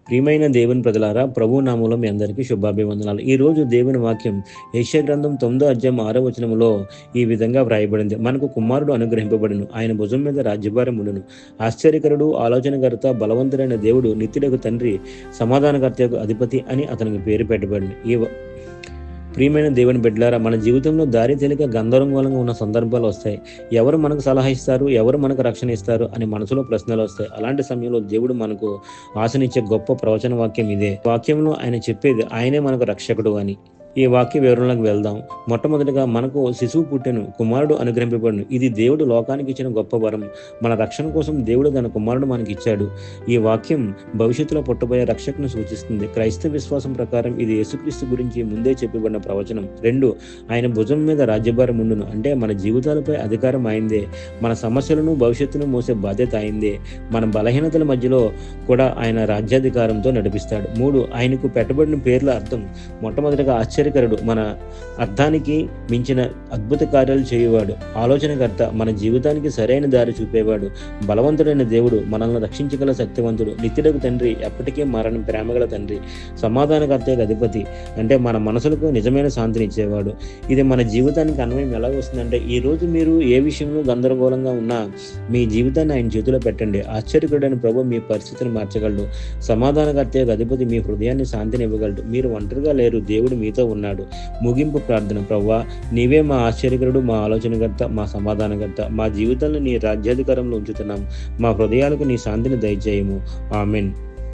ప్రియమైన దేవుని ప్రజలారా, ప్రభు నామములో మీ అందరికీ శుభాభివందనాలు. ఈ రోజు దేవుని వాక్యం యెషయా గ్రంథం 9వ అధ్యాయం 6వ వచనములో ఈ విధంగా వ్రాయబడింది. మనకు కుమారుడు అనుగ్రహింపబడును, ఆయన భుజం మీద రాజ్యభారం ఉండును. ఆశ్చర్యకరుడు, ఆలోచనకర్త, బలవంతుడైన దేవుడు, నిత్యుడగు తండ్రి, సమాధానకర్తయగు అధిపతి అని అతనికి పేరు పెట్టబడింది. ప్రియమైన దేవుని బిడ్డలారా, మన జీవితంలో దారి తెలియక గందరగోళంగా ఉన్న సందర్భాలు వస్తాయి. ఎవరు మనకు సలహా ఇస్తారు, ఎవరు మనకు రక్షణ ఇస్తారు అని మనసులో ప్రశ్నలు వస్తాయి. అలాంటి సమయంలో దేవుడు మనకు ఆశనిచ్చే గొప్ప ప్రవచన వాక్యం ఇదే. వాక్యంలో ఆయన చెప్పేది ఆయనే మనకు రక్షకుడు అని. ఈ వాక్య వివరణలకు వెళ్దాం. మొట్టమొదటిగా మనకు శిశువు పుట్టెను, కుమారుడు అనుగ్రహింపబడును. ఇది దేవుడు లోకానికి ఇచ్చిన గొప్ప వరం. మన రక్షణ కోసం దేవుడు తన కుమారుడు మనకి ఇచ్చాడు. ఈ వాక్యం భవిష్యత్తులో పుట్టబోయే రక్షకును సూచిస్తుంది. క్రైస్తవ విశ్వాసం ప్రకారం ఇది యేసుక్రీస్తు గురించి ముందే చెప్పబడిన ప్రవచనం. 2, ఆయన భుజం మీద రాజ్యభారం ఉండును. అంటే మన జీవితాలపై అధికారం అయిందే. మన సమస్యలను భవిష్యత్తును మోసే బాధ్యత అయిందే. మన బలహీనతల మధ్యలో కూడా ఆయన రాజ్యాధికారంతో నడిపిస్తాడు. 3, ఆయనకు పెట్టబడిన పేర్ల అర్థం. మొట్టమొదటిగా ఆశ్చర్యకరుడు, మన అర్థానికి మించిన అద్భుత కార్యాలు చేయువాడు. ఆలోచనకర్త, మన జీవితానికి సరైన దారి చూపేవాడు. బలవంతుడైన దేవుడు, మనల్ని రక్షించగల శక్తివంతుడు. నిత్యుడకు తండ్రి, ఎప్పటికీ మరణం ప్రేమగల తండ్రి. సమాధానకర్త అధిపతి, అంటే మన మనసులకు నిజమైన శాంతిని ఇచ్చేవాడు. ఇది మన జీవితానికి అన్వయం ఎలా వస్తుందంటే, ఈ రోజు మీరు ఏ విషయంలో గందరగోళంగా ఉన్నా మీ జీవితాన్ని ఆయన చేతిలో పెట్టండి. ఆశ్చర్యకరుడైన ప్రభు మీ పరిస్థితిని మార్చగలడు. సమాధానకర్త అధిపతి మీ హృదయాన్ని శాంతిని ఇవ్వగలడు. మీరు ఒంటరిగా లేరు, దేవుడు మీతో ఉన్నాడు. ముగింపు ప్రార్థన. ప్రభువా, నీవే మా ఆశ్చర్యకరుడు, మా ఆలోచనకర్త, మా సమాధానకర్త. మా జీవితాలను నీ రాజ్యాధికారంలో ఉంచుతున్నాం. మా హృదయాలకు నీ శాంతిని దయచేయము. ఆమెన్.